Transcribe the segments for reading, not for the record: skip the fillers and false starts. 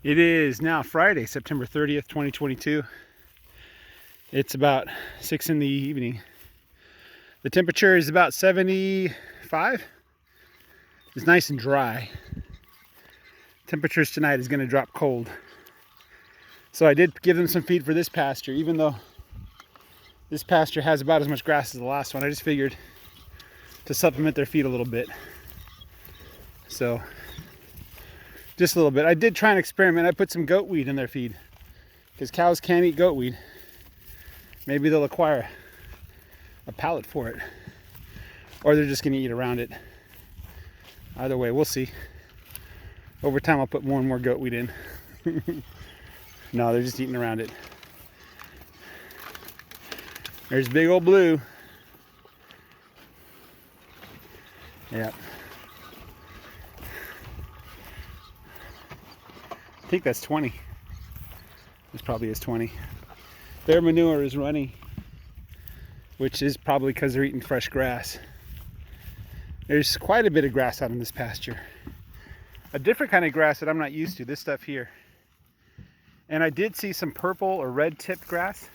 It is now Friday, September 30th, 2022. It's about 6 in the evening. The temperature is about 75. It's nice and dry. Temperatures tonight is going to drop cold. So I did give them some feed for this pasture, even though this pasture has about as much grass as the last one. I just figured to supplement their feed a little bit. So just a little bit. I did try and experiment. I put some goatweed in their feed because cows can't eat goatweed. Maybe they'll acquire a palate for it, or they're just going to eat around it. Either way, we'll see. Over time, I'll put more and more goatweed in. No, they're just eating around it. There's big old Blue. Yeah. I think that's 20. This probably is 20. Their manure is runny, which is probably because they're eating fresh grass. There's quite a bit of grass out in this pasture. A different kind of grass that I'm not used to, this stuff here. And I did see some purple or red tipped grass,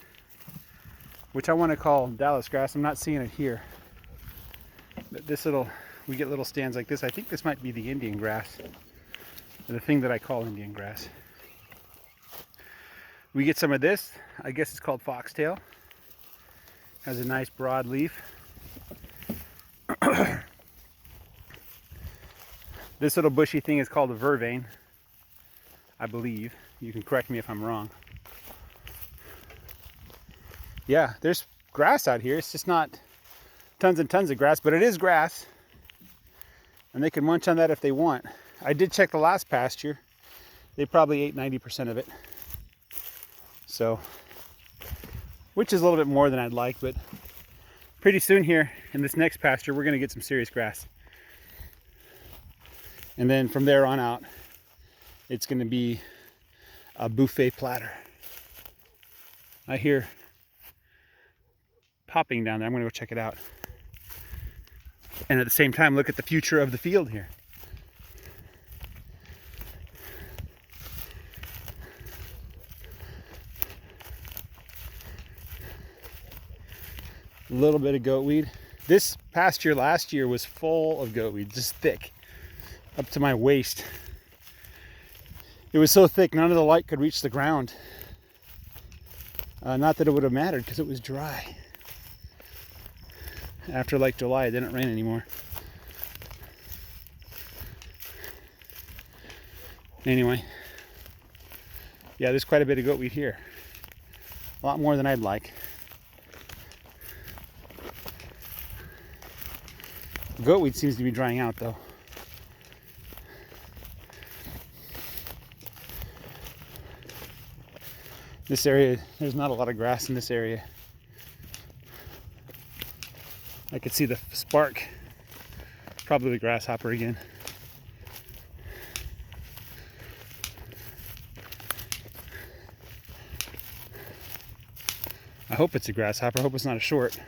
which I want to call Dallas grass. I'm not seeing it here. But we get little stands like this. I think this might be the Indian grass, the thing that I call Indian grass. We get some of this. I guess it's called foxtail. Has a nice broad leaf. This little bushy thing is called a vervain, I believe. You can correct me if I'm wrong. Yeah, there's grass out here. It's just not tons and tons of grass, but it is grass. And they can munch on that if they want. I did check the last pasture. They probably ate 90% of it. So, which is a little bit more than I'd like, but pretty soon here in this next pasture, we're gonna get some serious grass. And then from there on out, it's gonna be a buffet platter. I hear popping down there. I'm gonna go check it out. And at the same time, look at the future of the field here. A little bit of goatweed. This pasture last year was full of goatweed, just thick, up to my waist. It was so thick, none of the light could reach the ground. Not that it would have mattered because it was dry. After like July, it didn't rain anymore. Anyway, yeah, there's quite a bit of goatweed here. A lot more than I'd like. Goatweed seems to be drying out though. This area, there's not a lot of grass in this area. I could see the spark. Probably the grasshopper again. I hope it's a grasshopper. I hope it's not a short.